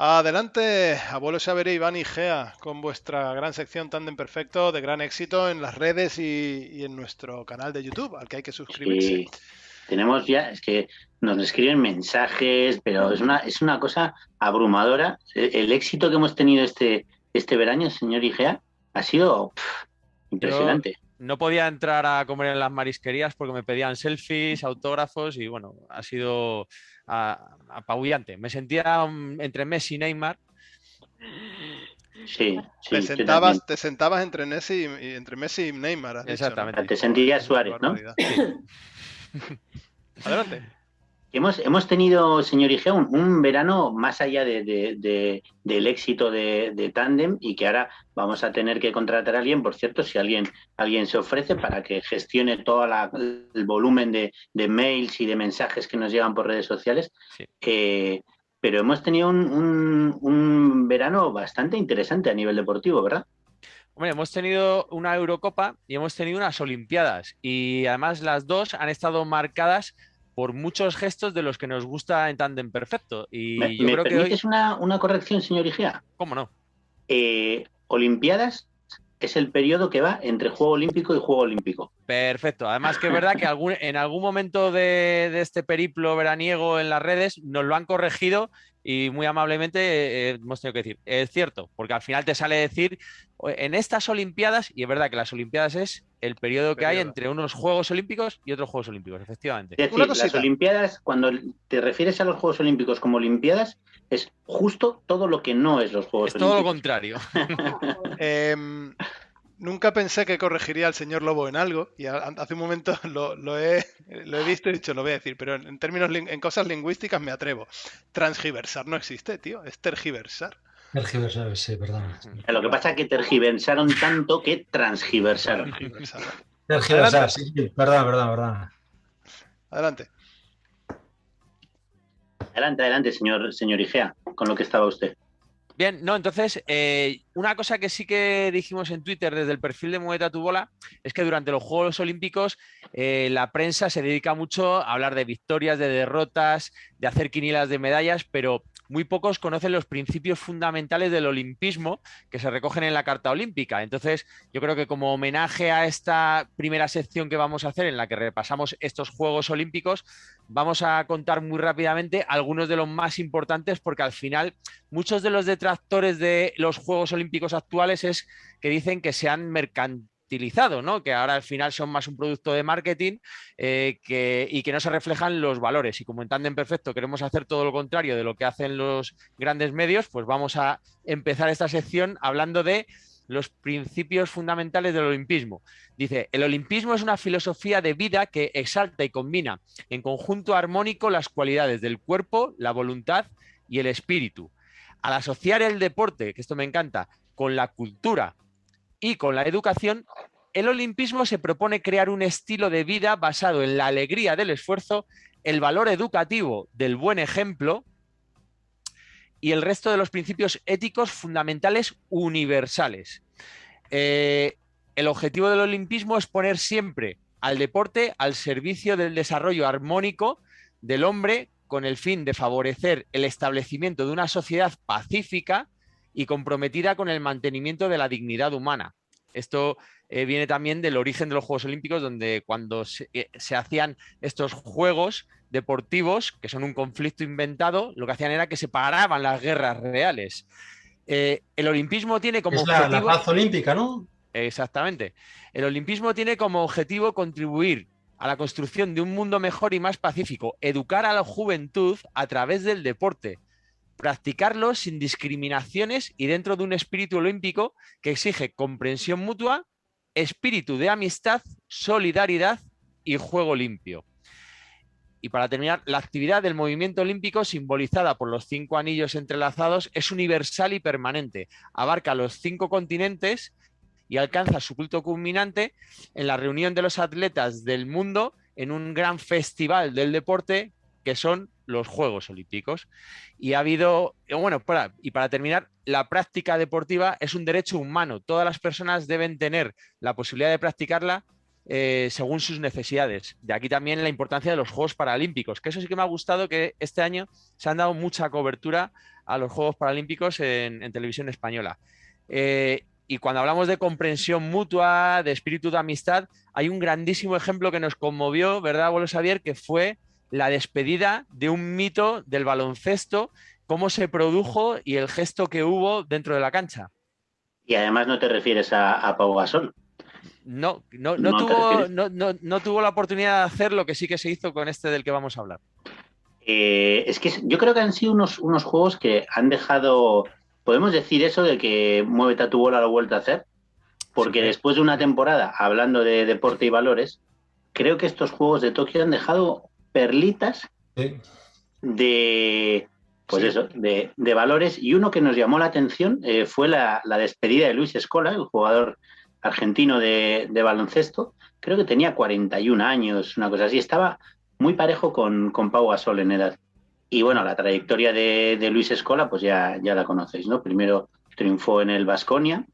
Adelante, abuelo Saberé, Iván y Gea, con vuestra gran sección Tándem Perfecto de gran éxito en las redes y en nuestro canal de YouTube, al que hay que suscribirse. Sí, tenemos ya, es que nos escriben mensajes, pero es una cosa abrumadora. El éxito que hemos tenido este verano, señor Igea, ha sido Yo impresionante. no podía entrar a comer en las marisquerías porque me pedían selfies, autógrafos y bueno, ha sido apabullante. Me sentía entre Messi y Neymar. Sí, Te sí, yo también. sentabas, te sentabas entre Messi y Neymar, has dicho, ¿no? Exactamente. Te Joder, sentías qué Suárez, ¿no? barbaridad. Sí. Adelante. Hemos tenido, señor Igea, un verano más allá del éxito de Tandem y que ahora vamos a tener que contratar a alguien, por cierto, si alguien se ofrece para que gestione todo el volumen de mails y de mensajes que nos llegan por redes sociales. Sí. Pero hemos tenido un verano bastante interesante a nivel deportivo, ¿verdad? Hombre, hemos tenido una Eurocopa y hemos tenido unas Olimpiadas y además las dos han estado marcadas por muchos gestos de los que nos gusta en Tándem Perfecto. ¿Me, Y yo me creo que hoy, permites una corrección, señor Igea? ¿cómo no? Olimpiadas es el periodo que va entre Juego Olímpico y Juego Olímpico. Perfecto. Además que es verdad que en algún momento de este periplo veraniego en las redes nos lo han corregido y muy amablemente hemos tenido que decir, es cierto, porque al final te sale decir en estas Olimpiadas, y es verdad que las Olimpiadas es el periodo que hay Periodo. entre unos Juegos Olímpicos y otros Juegos Olímpicos, efectivamente. Es Una decir, las cosita. Olimpiadas, cuando te refieres a los Juegos Olímpicos como Olimpiadas, es justo todo lo que no es los Juegos Es todo lo Olímpicos. contrario. Em, Nunca pensé que corregiría al señor Lobo en algo y hace un momento lo he visto y he dicho, lo voy a decir, pero en términos, en cosas lingüísticas me atrevo. Transgiversar no existe, tío, es tergiversar. Tergiversar, sí, perdón. Lo que pasa es que tergiversaron tanto que transgiversaron. Transgiversar. Tergiversar, Adelante, sí, sí, perdón, perdón, perdón. adelante. Adelante, adelante, señor Igea, con lo que estaba usted. Bien, no, entonces, una cosa que sí que dijimos en Twitter desde el perfil de Muévete a tu bola es que durante los Juegos Olímpicos la prensa se dedica mucho a hablar de victorias, de derrotas, de hacer quinielas de medallas, pero muy pocos conocen los principios fundamentales del olimpismo que se recogen en la Carta Olímpica. Entonces, yo creo que como homenaje a esta primera sección que vamos a hacer en la que repasamos estos Juegos Olímpicos, vamos a contar muy rápidamente algunos de los más importantes porque al final muchos de los detractores de los Juegos Olímpicos actuales es que dicen que se han mercantilizado, ¿no? Que ahora al final son más un producto de marketing y que no se reflejan los valores. Y como en Tandem Perfecto queremos hacer todo lo contrario de lo que hacen los grandes medios, pues vamos a empezar esta sección hablando de los principios fundamentales del olimpismo. Dice, el olimpismo es una filosofía de vida que exalta y combina en conjunto armónico las cualidades del cuerpo, la voluntad y el espíritu. Al asociar el deporte, que esto me encanta, con la cultura y con la educación, el olimpismo se propone crear un estilo de vida basado en la alegría del esfuerzo, el valor educativo del buen ejemplo y el resto de los principios éticos fundamentales universales. El objetivo del olimpismo es poner siempre al deporte al servicio del desarrollo armónico del hombre con el fin de favorecer el establecimiento de una sociedad pacífica y comprometida con el mantenimiento de la dignidad humana. Esto viene también del origen de los Juegos Olímpicos, donde cuando se hacían estos juegos deportivos, que son un conflicto inventado, lo que hacían era que se paraban las guerras reales. El olimpismo tiene como Es la objetivo... paz olímpica, ¿no? Exactamente. El olimpismo tiene como objetivo contribuir a la construcción de un mundo mejor y más pacífico, educar a la juventud a través del deporte, practicarlo sin discriminaciones y dentro de un espíritu olímpico que exige comprensión mutua, espíritu de amistad, solidaridad y juego limpio. Y para terminar, la actividad del movimiento olímpico, simbolizada por los 5 anillos entrelazados, es universal y permanente. Abarca los 5 continentes y alcanza su punto culminante en la reunión de los atletas del mundo en un gran festival del deporte que son los Juegos Olímpicos. Y ha habido, bueno, para terminar, la práctica deportiva es un derecho humano. Todas las personas deben tener la posibilidad de practicarla según sus necesidades. De aquí también la importancia de los Juegos Paralímpicos, que eso sí que me ha gustado, que este año se han dado mucha cobertura a los Juegos Paralímpicos en televisión española. Y cuando hablamos de comprensión mutua, de espíritu de amistad, hay un grandísimo ejemplo que nos conmovió, ¿verdad, abuelo Xavier? Que fue la despedida de un mito del baloncesto, cómo se produjo y el gesto que hubo dentro de la cancha. Y además no te refieres a Pau Gasol. No ¿No tuvo la oportunidad de hacer lo que sí que se hizo con este del que vamos a hablar. Es que yo creo que han sido unos juegos que han dejado, podemos decir eso de que Muévete a tu bola lo ha vuelto a hacer, porque Sí. después de una temporada hablando de deporte y valores, creo que estos Juegos de Tokio han dejado perlitas Sí. de, pues Sí. eso, de valores, y uno que nos llamó la atención fue la despedida de Luis Scola, el jugador argentino de baloncesto. Creo que tenía 41 años, una cosa así, estaba muy parejo con Pau Gasol en edad. Y bueno, la trayectoria de Luis Scola, pues ya la conocéis, ¿no? Primero triunfó en el Baskonia,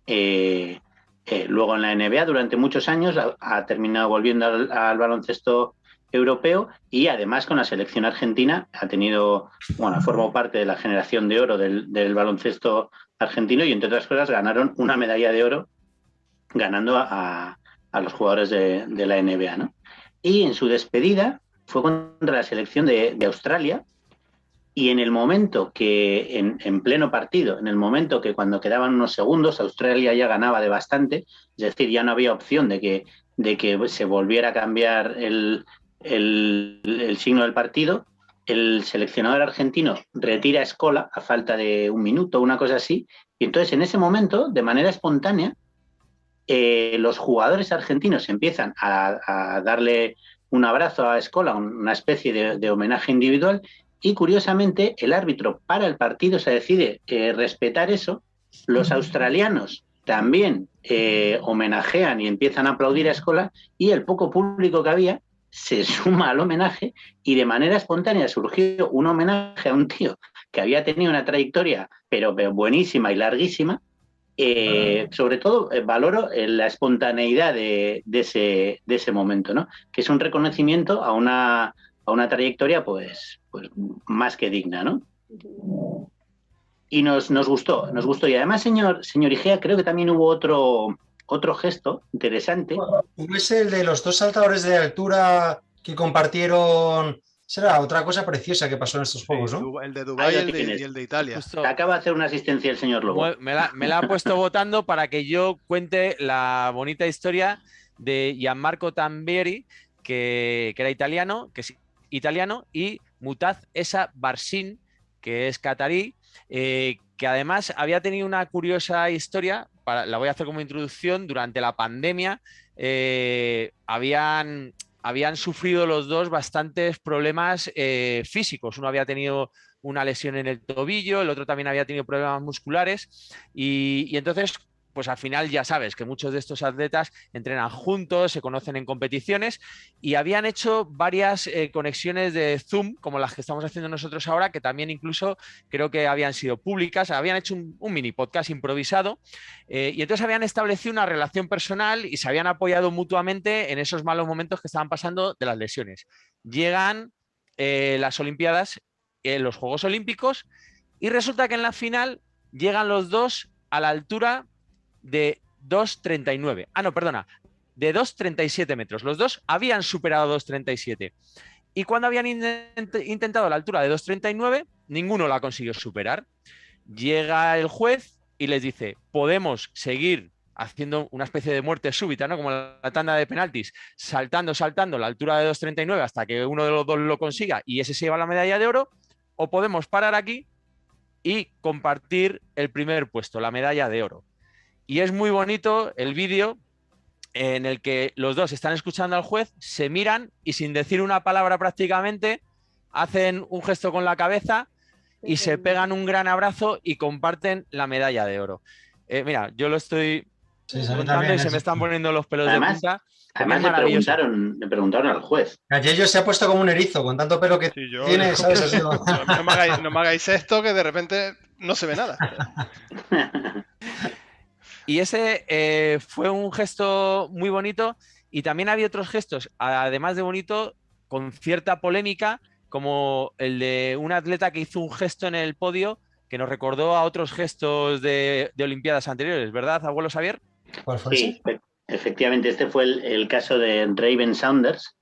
luego en la NBA durante muchos años, ha terminado volviendo al baloncesto europeo, y además con la selección argentina ha tenido, bueno, formó parte de la generación de oro del baloncesto argentino, y entre otras cosas ganaron una medalla de oro ganando a los jugadores de la NBA, ¿no? Y en su despedida fue contra la selección de Australia, y en el momento que, en pleno partido, en el momento que cuando quedaban unos segundos, Australia ya ganaba de bastante, es decir, ya no había opción de que se volviera a cambiar el signo del partido, el seleccionador argentino retira a Scola a falta de un minuto, una cosa así, y entonces en ese momento, de manera espontánea, los jugadores argentinos empiezan a darle un abrazo a Scola, una especie de homenaje individual, y curiosamente el árbitro para el partido, se decide respetar eso. Los australianos también homenajean y empiezan a aplaudir a Scola, y el poco público que había se suma al homenaje, y de manera espontánea surgió un homenaje a un tío que había tenido una trayectoria pero buenísima y larguísima. Sobre todo valoro la espontaneidad de ese momento, ¿no? Que es un reconocimiento a una trayectoria pues más que digna, ¿no? Y nos gustó. Y además, señor Igea, creo que también hubo otro gesto interesante. ¿Es el de los dos saltadores de altura que compartieron? Será otra cosa preciosa que pasó en estos juegos, ¿no? El de Dubái Ahí lo tienes. y el de Italia. Justo, Acaba de hacer una asistencia el señor Lobo. me la ha puesto votando para que yo cuente la bonita historia de Gianmarco Tambieri, que era italiano, y Mutaz Essa Barsin, que es catarí, que además había tenido una curiosa historia, la voy a hacer como introducción. Durante la pandemia habían sufrido los dos bastantes problemas físicos. Uno había tenido una lesión en el tobillo, el otro también había tenido problemas musculares, y entonces, pues al final ya sabes que muchos de estos atletas entrenan juntos, se conocen en competiciones, y habían hecho varias conexiones de Zoom, como las que estamos haciendo nosotros ahora, que también incluso creo que habían sido públicas. Habían hecho un mini podcast improvisado, y entonces habían establecido una relación personal y se habían apoyado mutuamente en esos malos momentos que estaban pasando de las lesiones. Llegan las Olimpiadas, los Juegos Olímpicos, y resulta que en la final llegan los dos a la altura de 2,39. No, perdona, de 2,37 metros. Los dos habían superado 2,37. Y cuando habían intentado la altura de 2,39, ninguno la consiguió superar. Llega el juez y les dice: podemos seguir haciendo una especie de muerte súbita, ¿no? Como la tanda de penaltis, saltando la altura de 2,39 hasta que uno de los dos lo consiga y ese se lleva la medalla de oro, o podemos parar aquí y compartir el primer puesto, la medalla de oro. Y es muy bonito el vídeo en el que los dos están escuchando al juez, se miran y sin decir una palabra prácticamente hacen un gesto con la cabeza y se pegan un gran abrazo y comparten la medalla de oro. Mira, yo lo estoy contando y se me están poniendo los pelos de punta. Además le preguntaron al juez. Yello se ha puesto como un erizo con tanto pelo que tiene, ¿sabes? No me hagáis esto, que de repente no se ve nada. Y ese fue un gesto muy bonito, Y también había otros gestos, además de bonito, con cierta polémica, como el de un atleta que hizo un gesto en el podio que nos recordó a otros gestos de Olimpiadas anteriores, ¿verdad, abuelo Xavier? ¿Cuál fue Sí, ese? efectivamente, este fue el caso de Raven Saunders,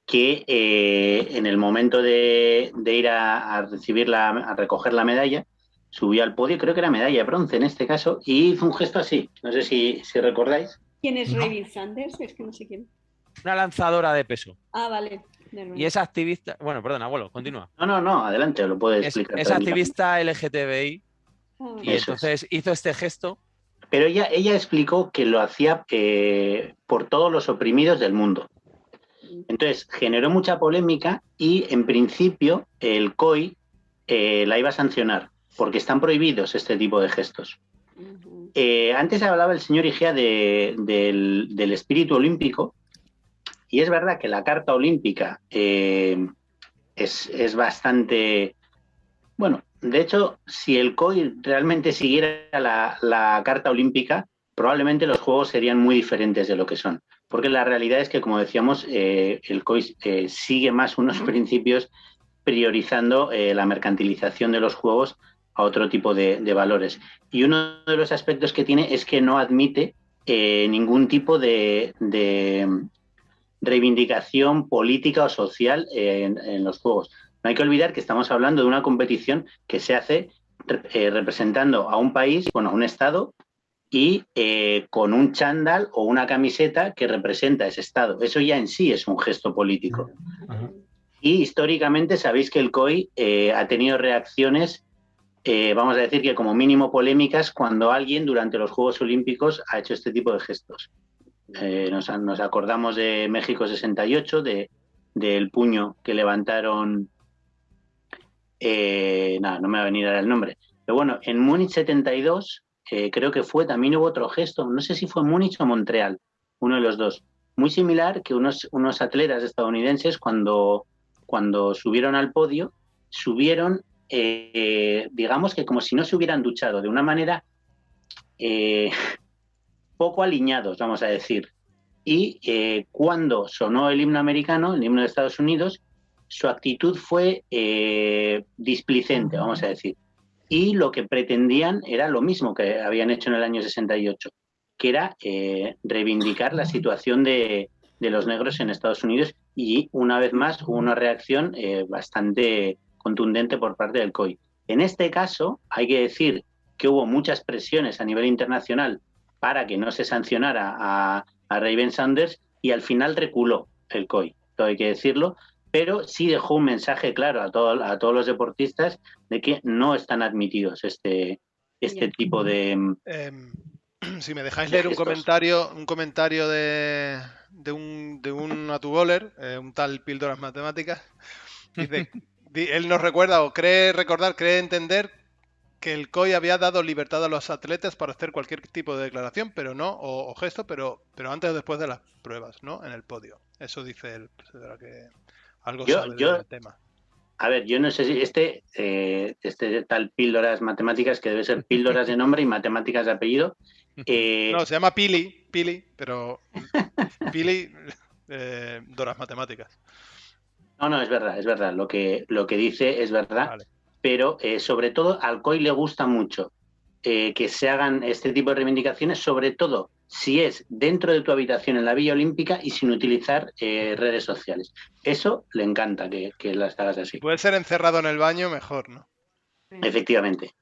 que en el momento de ir a a recoger la medalla, subió al podio, creo que era medalla de bronce en este caso, y hizo un gesto así. No sé si recordáis. ¿Quién es No. Raven Sanders? Es que no sé quién. Una lanzadora de peso. Ah, vale. Y es activista, bueno, perdón, abuelo, continúa. No, adelante, lo puedo explicar. Es activista LGTBI y Eso entonces hizo este gesto. Pero ella explicó que lo hacía por todos los oprimidos del mundo. Entonces generó mucha polémica y en principio el COI la iba a sancionar porque están prohibidos este tipo de gestos. Antes hablaba el señor Igea del espíritu olímpico y es verdad que la Carta Olímpica es bastante... Bueno, de hecho, si el COI realmente siguiera la Carta Olímpica, probablemente los juegos serían muy diferentes de lo que son. Porque la realidad es que, como decíamos, el COI sigue más unos principios priorizando la mercantilización de los juegos a otro tipo de valores. Y uno de los aspectos que tiene es que no admite ningún tipo de reivindicación política o social en los juegos. No hay que olvidar que estamos hablando de una competición que se hace representando a un país, bueno, a un estado, y con un chándal o una camiseta que representa ese estado. Eso ya en sí es un gesto político. Y históricamente sabéis que el COI ha tenido reacciones, vamos a decir que como mínimo polémicas, cuando alguien durante los Juegos Olímpicos ha hecho este tipo de gestos. Nos acordamos de México 68, del puño que levantaron, no me va a venir ahora el nombre, pero bueno, en Múnich 72 creo que también hubo otro gesto, no sé si fue Múnich o Montreal, uno de los dos, muy similar, que unos atletas estadounidenses cuando subieron al podio, subieron, digamos que como si no se hubieran duchado, de una manera poco alineados, vamos a decir. Y cuando sonó el himno americano, el himno de Estados Unidos, su actitud fue displicente, vamos a decir. Y lo que pretendían era lo mismo que habían hecho en el año 68, que era reivindicar la situación de los negros en Estados Unidos, y una vez más hubo una reacción bastante contundente por parte del COI. En este caso hay que decir que hubo muchas presiones a nivel internacional para que no se sancionara a Raven Saunders, y al final reculó el COI, todo hay que decirlo, pero sí dejó un mensaje claro a todos los deportistas de que no están admitidos este tipo de... Si me dejáis leer un comentario de un atuboler, un tal Píldoras Matemáticas, dice, él nos recuerda o cree entender que el COI había dado libertad a los atletas para hacer cualquier tipo de declaración, pero no, o gesto, pero antes o después de las pruebas, ¿no? En el podio. Eso dice él, será que algo sabe del tema. A ver, yo no sé si este tal Píldoras Matemáticas, que debe ser Píldoras de nombre y Matemáticas de apellido. No, se llama Pili, pero Pili, Doras Matemáticas. No, es verdad. Lo que dice es verdad. Vale. Pero sobre todo al COI le gusta mucho que se hagan este tipo de reivindicaciones, sobre todo si es dentro de tu habitación en la Villa Olímpica y sin utilizar redes sociales. Eso le encanta que las hagas así. Puede ser encerrado en el baño, mejor, ¿no? Efectivamente.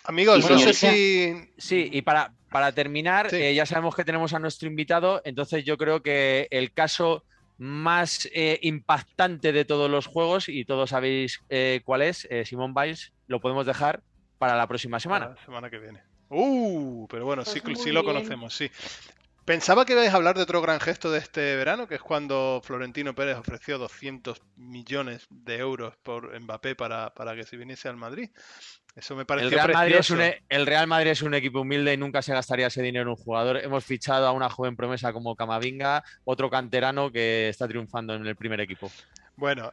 Amigos, no sé si... Sí, y para terminar, sí. Ya sabemos que tenemos a nuestro invitado, entonces yo creo que el caso más impactante de todos los juegos, y todos sabéis cuál es, Simone Biles, lo podemos dejar para la próxima semana. Para la semana que viene. Pero bueno, pues sí lo conocemos, sí. Pensaba que ibais a hablar de otro gran gesto de este verano, que es cuando Florentino Pérez ofreció 200 millones de euros por Mbappé para que se viniese al Madrid. Eso me pareció precioso. El Real Madrid es un equipo humilde y nunca se gastaría ese dinero en un jugador. Hemos fichado a una joven promesa como Camavinga, otro canterano que está triunfando en el primer equipo. Bueno,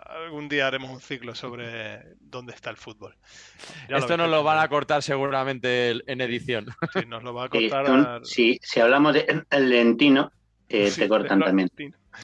algún día haremos un ciclo sobre dónde está el fútbol. Esto nos lo van a cortar seguramente en edición. Sí, nos lo va a cortar. Si hablamos de Lentino, te cortan también.